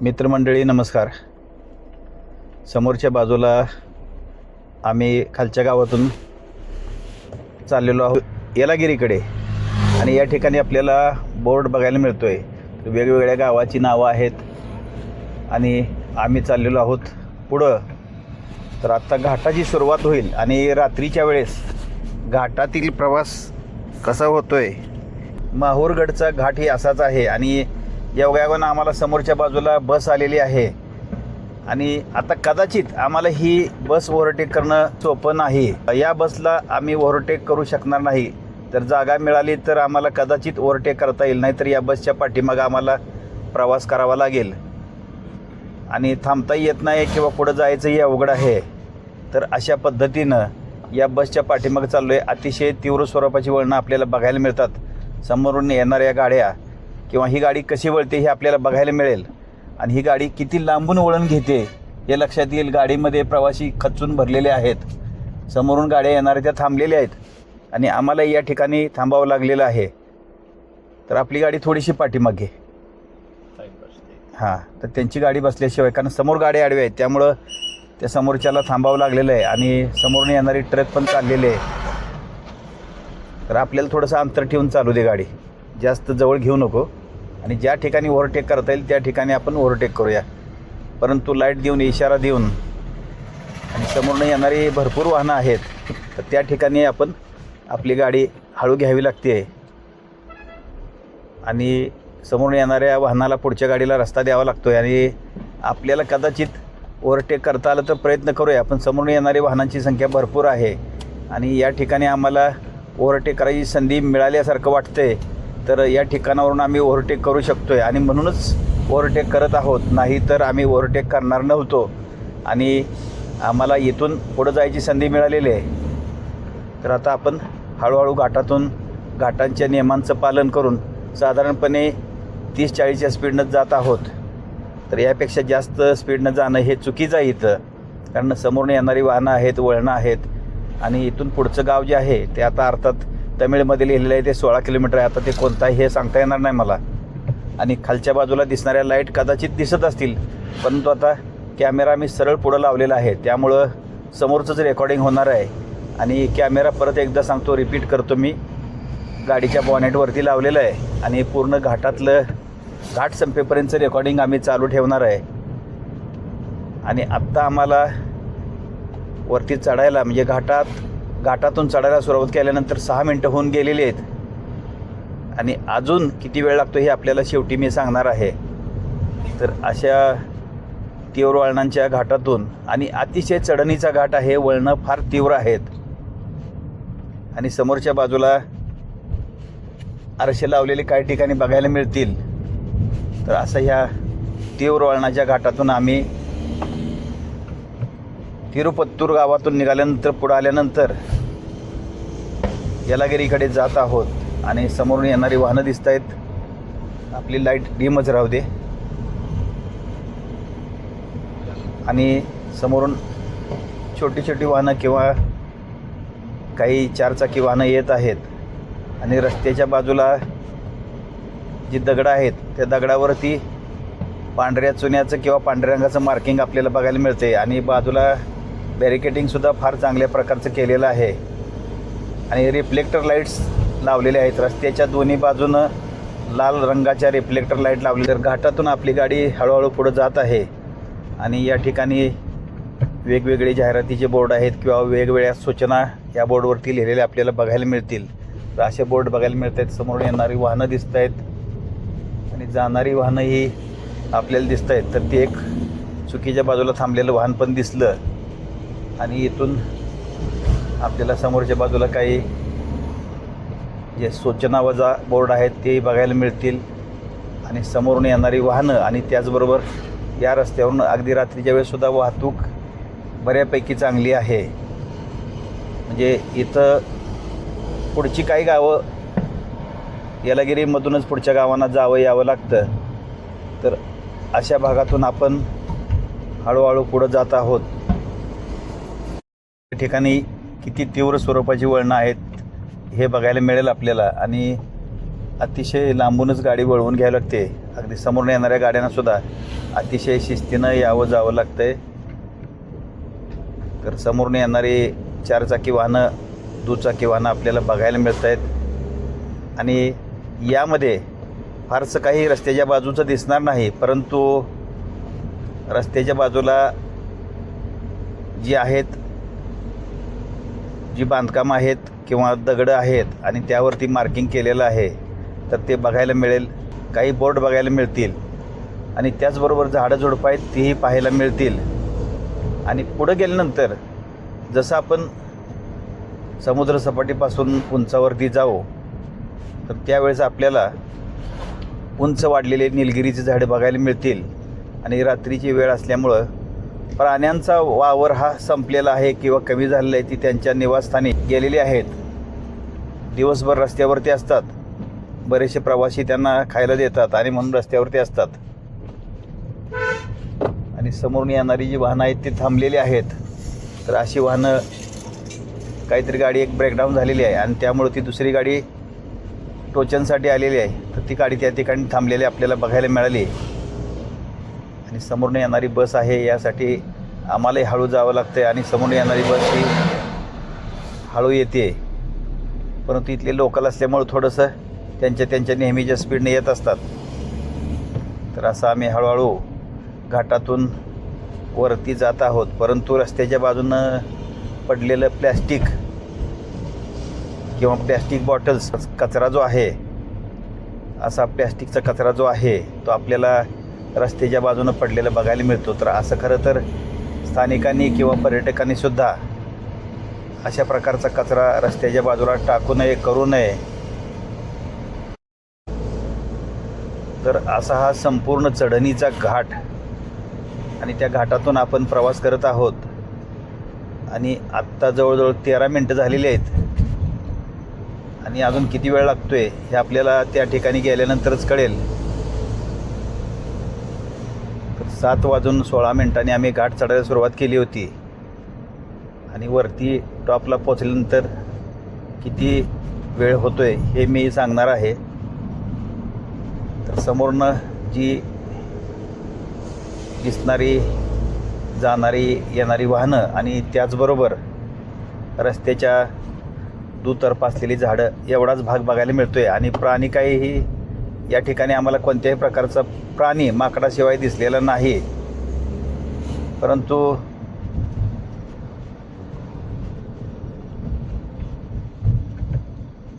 मित्रमंडळी नमस्कार. समोरच्या बाजूला आम्ही खालच्या गावातून चाललेलो आहोत येलागिरीकडे आणि या ठिकाणी आपल्याला बोर्ड बघायला मिळतो आहे. वेगवेगळ्या गावाची नावं आहेत आणि आम्ही चाललेलो आहोत पुढं. तर आत्ता घाटाची सुरुवात होईल आणि रात्रीच्या वेळेस घाटातील प्रवास कसा होतो आहे. माहूरगडचा घाट ही असाच आहे आणि योगायोगानं आम्हाला समोरच्या बाजूला बस आलेली आहे आणि आता कदाचित आम्हाला ही बस ओव्हरटेक करणं सोपं नाही. या बसला आम्ही ओव्हरटेक करू शकणार नाही. तर जागा मिळाली तर आम्हाला कदाचित ओव्हरटेक करता येईल, नाहीतर या बसच्या पाठीमागं आम्हाला प्रवास करावा लागेल आणि थांबताही येत नाही किंवा पुढं जायचंही अवघड आहे. तर अशा पद्धतीनं या बसच्या पाठीमागं चाललो आहे. अतिशय तीव्र स्वरूपाची वळणं आपल्याला बघायला मिळतात. समोरून येणाऱ्या गाड्या किंवा ही गाडी कशी वळते हे आपल्याला बघायला मिळेल आणि ही गाडी किती लांबून वळण घेते हे लक्षात येईल. गाडीमध्ये प्रवासी खचून भरलेले आहेत. समोरून गाड्या येणाऱ्या त्या थांबलेल्या आहेत आणि आम्हाला या ठिकाणी थांबावं लागलेलं आहे. तर आपली गाडी थोडीशी पाठीमागे हां, तर त्यांची गाडी बसल्याशिवाय, कारण समोर गाड्या आडव्या आहेत त्यामुळं त्या समोरच्याला थांबावं लागलेलं आहे आणि समोरून येणारी ट्रक पण चाललेली आहे. तर आपल्याला थोडंसं अंतर ठेवून चालू दे गाडी, जास्त जवळ घेऊ नको आणि ज्या ठिकाणी ओव्हरटेक करता येईल त्या ठिकाणी आपण ओव्हरटेक करूया. परंतु लाईट देऊन, इशारा देऊन आणि समोरून येणारी भरपूर वाहनं आहेत तर त्या ठिकाणी आपण आपली गाडी हळू घ्यावी लागते आणि समोरून येणाऱ्या वाहनाला, पुढच्या गाडीला रस्ता द्यावा लागतो आहे आणि आपल्याला कदाचित ओव्हरटेक करता आलं तर प्रयत्न करूया. पण समोरून येणारी वाहनांची संख्या भरपूर आहे आणि या ठिकाणी आम्हाला ओव्हरटेक करायची संधी मिळाल्यासारखं वाटतंय. तर या ठिकाणावरून आम्ही ओव्हरटेक करू शकतो आहे आणि म्हणूनच ओव्हरटेक करत आहोत, नाही तर आम्ही ओव्हरटेक करणार नव्हतो आणि आम्हाला इथून पुढं जायची संधी मिळालेली आहे. तर आता आपण हळूहळू घाटांच्या नियमांचं पालन करून साधारणपणे 30-40च्या स्पीडनं जात आहोत. तर यापेक्षा जास्त स्पीडनं जाणं हे चुकीचं आहे इथं, कारण समोरून येणारी वाहनं आहेत, वळणं आहेत आणि इथून पुढचं गाव जे आहे ते आता अर्थात तमिळमध्ये लिहिलेलं आहे ते 16 किलोमीटर आहे. आता ते कोणतं आहे हे सांगता येणार नाही मला आणि खालच्या बाजूला दिसणाऱ्या लाईट कदाचित दिसत असतील, परंतु आता कॅमेरा मी सरळ पुढं लावलेला आहे त्यामुळं समोरचंच रेकॉर्डिंग होणार आहे आणि कॅमेरा परत एकदा सांगतो, रिपीट करतो, मी गाडीच्या बॉनेटवरती लावलेलं आहे आणि पूर्ण घाट संपेपर्यंतचं रेकॉर्डिंग आम्ही चालू ठेवणार आहे. आणि आत्ता आम्हाला वरती चढायला, म्हणजे घाटातून चढायला सुरुवात केल्यानंतर 6 मिनटं होऊन गेलेली आहेत आणि अजून किती वेळ लागतो हे आपल्याला शेवटी मी सांगणार आहे. तर अशा तीव्र वळणांच्या घाटातून, आणि अतिशय चढणीचा घाट आहे, वळणं फार तीव्र आहेत आणि समोरच्या बाजूला आरशे लावलेले काही ठिकाणी बघायला मिळतील. तर असं ह्या तीव्र वळणाच्या घाटातून आम्ही तिरुपत्तूर गावातून निघाल्यानंतर पुढं आल्यानंतर येलागिरीकडे जात आहोत आणि समोरून येणारी वाहनं दिसत आहेत. आपली लाईट डीमच राहू दे आणि समोरून छोटी छोटी वाहनं किंवा काही 4 चाकी वाहनं येत आहेत आणि रस्त्याच्या बाजूला जी दगडं आहेत त्या दगडावरती पांढऱ्या चुन्याचं किंवा पांढऱ्या रंगाचं मार्किंग आपल्याला बघायला मिळते आणि बाजूला बॅरिकेडिंगसुद्धा फार चांगल्या प्रकारचं केलेलं आहे आणि रिफ्लेक्टर लाईट्स लावलेले आहेत. रस्त्याच्या दोन्ही बाजूनं लाल रंगाच्या रिफ्लेक्टर लाईट लावले. तर घाटातून आपली गाडी हळूहळू पुढं जात आहे आणि या ठिकाणी वेगवेगळे जाहिरातीचे बोर्ड आहेत किंवा वेगवेगळ्या सूचना या बोर्डवरती लिहिलेल्या आपल्याला बघायला मिळतील. तर असे बोर्ड बघायला मिळत आहेत. समोरून येणारी वाहनं दिसत आहेत आणि जाणारी वाहनंही आपल्याला दिसत आहेत. तर ते एक चुकीच्या बाजूला थांबलेलं वाहन पण दिसलं आणि इथून आपल्याला समोरच्या बाजूला काही जे सूचना वजा बोर्ड आहेत ते बघायला मिळतील आणि समोरून येणारी वाहनं आणि त्याचबरोबर या रस्त्यावरून अगदी रात्रीच्या वेळेससुद्धा वाहतूक बऱ्यापैकी चांगली आहे. म्हणजे इथं पुढची काही गावं येलागिरीमधूनच पुढच्या गावांना यावं लागतं. तर अशा भागातून आपण हळूहळू पुढं जात आहोत. या ठिकाणी किती तीव्र स्वरूपाची वळणं आहेत हे बघायला मिळेल आपल्याला आणि अतिशय लांबूनच गाडी वळवून घ्यावी लागते. अगदी समोरून येणाऱ्या गाड्यांनासुद्धा अतिशय शिस्तीनं यावं जावं लागतं आहे. तर समोरून येणारी 4 चाकी वाहनं, दुचाकी वाहनं आपल्याला बघायला मिळत आहेत. आणि यामध्ये फारसं काही रस्त्याच्या बाजूचं दिसणार नाही, परंतु रस्त्याच्या बाजूला जी आहेत, जी बांधकामं आहेत किंवा दगडं आहेत आणि त्यावरती मार्किंग केलेलं आहे, तर ते बघायला मिळेल. काही बोर्ड बघायला मिळतील आणि त्याचबरोबर झाडं झुडपं आहेत तीही पाहायला मिळतील. आणि पुढं गेल्यानंतर जसं आपण समुद्रसपाटीपासून उंचावरती जाऊ, तर त्यावेळेस आपल्याला उंच वाढलेले निलगिरीचे झाडे बघायला मिळतील. आणि रात्रीची वेळ असल्यामुळं प्राण्यांचा वावर हा संपलेला आहे किंवा कमी झालेला आहे. ती त्यांच्या निवासस्थानी गेलेली आहेत. दिवसभर रस्त्यावरती असतात. बरेचसे प्रवासी त्यांना खायला देतात आणि म्हणून रस्त्यावरती असतात. आणि समोरून येणारी जी वाहनं आहेत ती थांबलेली आहेत. तर अशी वाहनं, काहीतरी गाडी एक ब्रेकडाऊन झालेली आहे आणि त्यामुळे ती दुसरी गाडी टोचनसाठी आलेली आहे. तर ती गाडी त्या ठिकाणी थांबलेली आपल्याला बघायला मिळाली. आणि समोरून येणारी बस आहे, यासाठी आम्हालाही हळू जावं लागतं आहे. आणि समोरून येणारी बस ही हळू येते, परंतु इथले लोकल असल्यामुळं थोडंसं त्यांच्या नेहमीच्या स्पीडने येत असतात. तर असं आम्ही हळूहळू घाटातून वरती जात आहोत. परंतु रस्त्याच्या बाजूनं पडलेलं प्लॅस्टिक किंवा प्लॅस्टिक बॉटल्स, कचरा जो आहे, असा प्लॅस्टिकचा कचरा जो आहे तो आपल्याला रस्त्याच्या बाजूनं पडलेला बघायला मिळतो. तर असं खरं तर स्थानिकांनी किंवा पर्यटकांनीसुद्धा अशा प्रकारचा कचरा रस्त्याच्या बाजूला टाकू नये, करू नये. तर असा हा संपूर्ण चढणीचा घाट आणि त्या घाटातून आपण प्रवास करत आहोत. आणि आत्ता जवळजवळ 13 मिनटं झालेली आहेत. आणि अजून किती वेळ लागतो आहे हे आपल्याला त्या ठिकाणी गेल्यानंतरच कळेल. तर 7:16 आम्ही घाट चढायला सुरुवात केली होती. आणि वरती टॉपला पोचल्यानंतर किती वेळ होतो आहे हे मी सांगणार आहे. तर समोरनं जी दिसणारी, जाणारी, येणारी वाहनं आणि त्याचबरोबर रस्त्याच्या दुतर्फा असलेली झाडं, एवढाच भाग बघायला मिळतो आहे. आणि प्राणी काहीही या ठिकाणी आम्हाला कोणत्याही प्रकारचा प्राणी माकडाशिवाय दिसलेला नाही. परंतु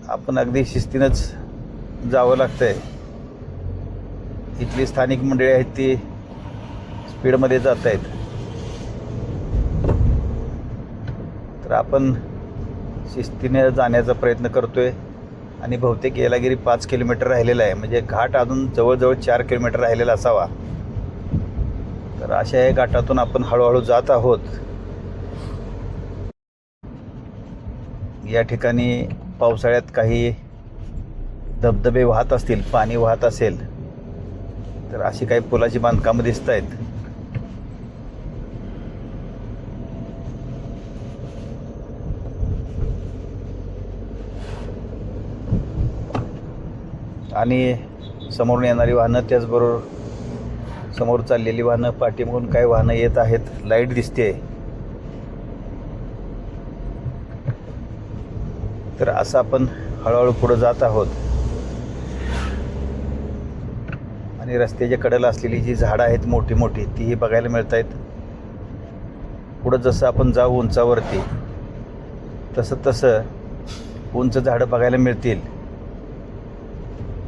आपण अगदी शिस्तीनंच जावं लागतं आहे. इथली स्थानिक मंडळी आहेत ती स्पीडमध्ये जात आहेत. तर आपण शिस्तीने जाण्याचा प्रयत्न करतो आहे. आणि बहुतेक येलागिरी 5 किलोमीटर राहिलेला आहे, म्हणजे घाट अजून जवळजवळ 4 किलोमीटर राहिलेला असावा. तर अशा या घाटातून आपण हळूहळू जात आहोत. या ठिकाणी पावसाळ्यात काही धबधबे वाहत असतील, पाणी वाहत असेल, तर अशी काही पुलाची बांधकामं दिसत आहेत. आणि समोरून येणारी वाहनं, त्याचबरोबर समोर चाललेली वाहनं, पाठीमागून काही वाहनं येत आहेत. लाईट दिसते. तर असं आपण हळूहळू पुढं जात आहोत. आणि रस्त्याच्या कडेला असलेली जी झाडं आहेत मोठी मोठी, तीही बघायला मिळत आहेत. पुढं जसं आपण जाऊ उंचावरती, तसं उंच झाडं बघायला मिळतील.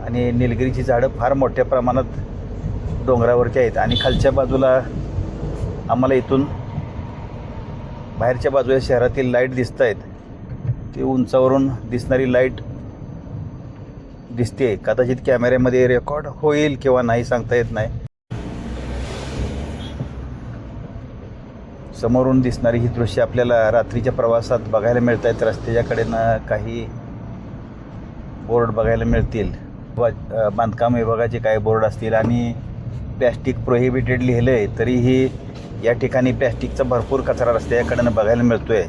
आणि निलगिरीची झाडं फार मोठ्या प्रमाणात डोंगरावरती आहेत. आणि खालच्या बाजूला आम्हाला इथून बाहेरच्या बाजूला शहरातील लाईट दिसत आहेत. ती उंचावरून दिसणारी लाईट दिसते. कदाचित कॅमेऱ्यामध्ये रेकॉर्ड होईल किंवा नाही सांगता येत नाही. समोरून दिसणारी ही दृश्य आपल्याला रात्रीच्या प्रवासात बघायला मिळत आहेत. रस्त्याच्या कडेनं काही बोर्ड बघायला मिळतील. बांधकाम विभागाचे काही बोर्ड असतील. आणि प्लॅस्टिक प्रोहिबिटेड लिहिलं आहे, तरीही या ठिकाणी प्लॅस्टिकचा भरपूर कचरा रस्त्याच्या कडेनं बघायला मिळतो आहे.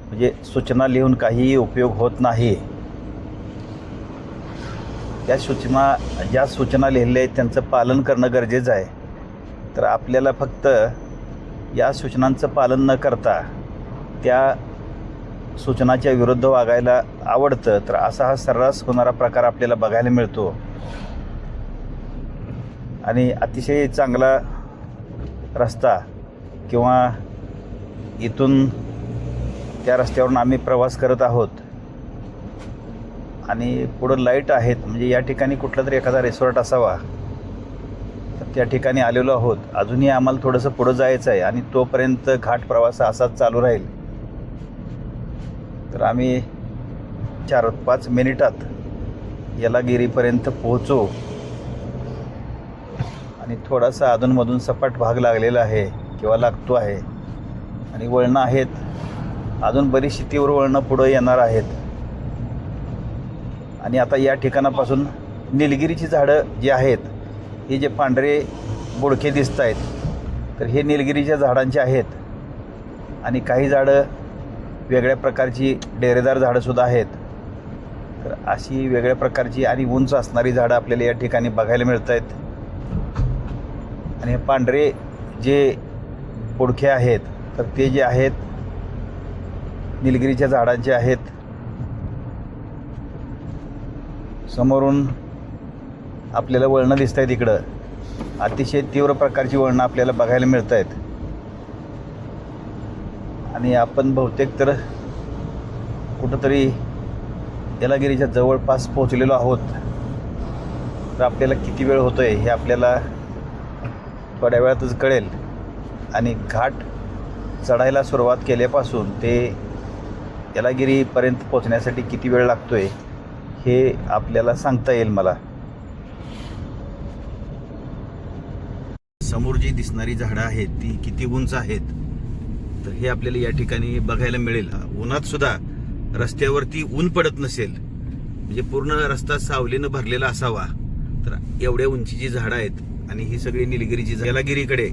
म्हणजे सूचना लिहून काहीही उपयोग होत नाही. ज्या सूचना लिहिलेल्या आहेत त्यांचं पालन करणं गरजेचं आहे. तर आपल्याला फक्त या सूचनांचं पालन न करता त्या सूचनाच्या विरुद्ध वागायला आवडतं, तर असा हा सर्रास होणारा प्रकार आपल्याला बघायला मिळतो. आणि अतिशय चांगला रस्ता किंवा इथून त्या रस्त्यावरून आम्ही प्रवास करत आहोत आणि पुढं लाईट आहेत, म्हणजे या ठिकाणी कुठला तरी एखादा रिसॉर्ट असावा, तर त्या ठिकाणी आलेलो आहोत. अजूनही आम्हाला थोडंसं पुढं जायचं आहे आणि तोपर्यंत घाट प्रवास असाच चालू राहील. तर आम्ही 4-5 मिनिटात येलागिरीपर्यंत पोहोचू. आणि थोडासा अधूनमधून सपाट भाग लागलेला आहे किंवा लागतो आहे आणि वळणं आहेत. अजून बरीचशी तीव्र वळणं पुढं येणार आहेत. आणि आता या ठिकाणापासून निलगिरीची झाडं जी आहेत, हे जे पांढरे बुडके दिसत आहेत, तर हे निलगिरीच्या झाडांचे आहेत. आणि काही झाडं वेगळ्या प्रकारची डेरेदार झाडंसुद्धा आहेत. तर अशी वेगळ्या प्रकारची आणि उंच असणारी झाडं आपल्याला या ठिकाणी बघायला मिळत आहेत. आणि हे पांढरे जे बुडके आहेत, तर ते जे आहेत निलगिरीच्या झाडांचे आहेत. समोरून आपल्याला वळणं दिसत आहेत. इकडं अतिशय तीव्र प्रकारची वळणं आपल्याला बघायला मिळत आहेत. आणि आपण बहुतेक तर कुठंतरी येलागिरीच्या जवळपास पोहोचलेलो आहोत. तर आपल्याला किती वेळ होतो आहे हे आपल्याला थोड्या वेळातच कळेल. आणि घाट चढायला सुरुवात केल्यापासून ते येलागिरीपर्यंत पोहोचण्यासाठी किती वेळ लागतो आहे हे आपल्याला सांगता येईल मला. समोर जी दिसणारी झाडं आहेत ती किती उंच आहेत, तर हे आपल्याला या ठिकाणी बघायला मिळेल. उन्हात सुद्धा रस्त्यावरती ऊन पडत नसेल, म्हणजे पूर्ण रस्ता सावलीनं भरलेला असावा, तर एवढ्या उंचीची झाडं आहेत. आणि ही सगळी निलगिरीची येलागिरीकडे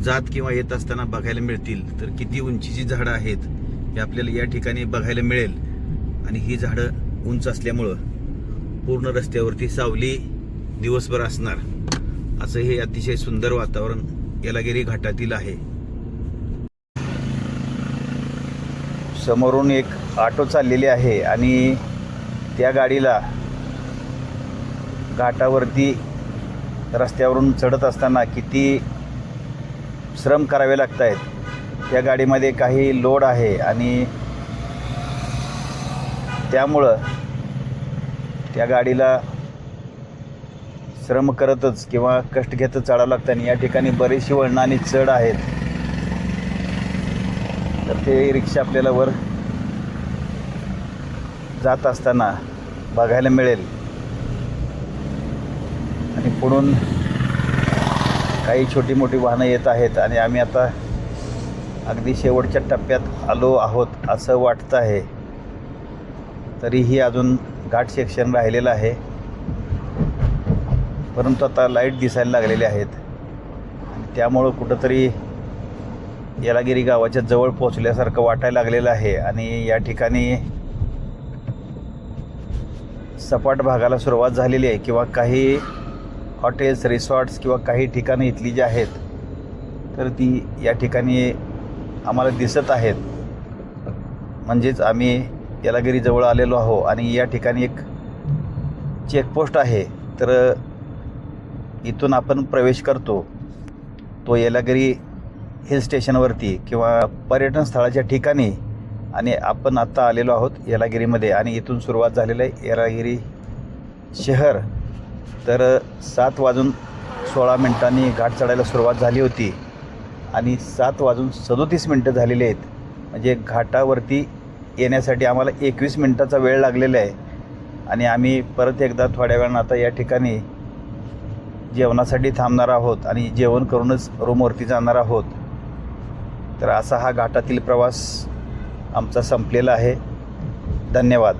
जात किंवा येत असताना बघायला मिळतील. तर किती उंचीची झाडं आहेत हे आपल्याला या ठिकाणी बघायला मिळेल. आणि ही झाडं उंच असल्यामुळं पूर्ण रस्त्यावरती सावली दिवसभर असणार, असं हे अतिशय सुंदर वातावरण येलागिरी घाटातील आहे. समोरून एक ऑटो चाललेली आहे आणि त्या गाडीला घाटावरती रस्त्यावरून चढत असताना किती श्रम करावे लागत आहेत. त्या गाडीमध्ये काही लोड आहे आणि त्यामुळं त्या गाडीला श्रम करतच किंवा कष्ट घेतच चढावं लागतं. आणि या ठिकाणी बरीचशी वळणं आणि चढ आहेत. तर ते रिक्षा आपल्याला वर जात असताना बघायला मिळेल. आणि पुढून काही छोटी मोठी वाहनं येत आहेत आणि आम्ही आता अगदी शेवटच्या टप्प्यात आलो आहोत असं वाटतं आहे. तरीही अजून घाट सेक्शन राहिलेलं आहे, परंतु आता लाईट दिसायला लागलेले आहेत. त्यामुळं कुठंतरी येलागिरी गावाच्या जवळ पोचल्यासारखं वाटायला लागलेलं आहे. आणि या ठिकाणी सपाट भागाला सुरुवात झालेली आहे किंवा काही हॉटेल्स, रिसॉर्ट्स किंवा काही ठिकाणं इथली जी आहेत तर ती या ठिकाणी आम्हाला दिसत आहेत. म्हणजेच आम्ही येलागिरीजवळ आलेलो आहो. आणि या ठिकाणी एक चेकपोस्ट आहे, तर इथून आपण प्रवेश करतो तो येलागिरी हिल स्टेशनवरती किंवा पर्यटन स्थळाच्या ठिकाणी. आणि आपण आत्ता आलेलो आहोत येलागिरीमध्ये आणि इथून सुरुवात झालेलं आहे येलागिरी शहर. तर 7:16 घाट चढायला सुरुवात झाली होती आणि 7:37 झालेले आहेत. म्हणजे घाटावरती येण्यासाठी आम्हाला 21 मिनिटाचा वेळ लागलेला आहे. आणि आम्ही परत एकदा थोड्या वेळानं आता या ठिकाणी जेवणासाठी थांबणार आहोत आणि जेवण करूनच रूमवरती जाणार आहोत. तर असा हा घाटातील प्रवास आमचा संपलेला आहे. धन्यवाद.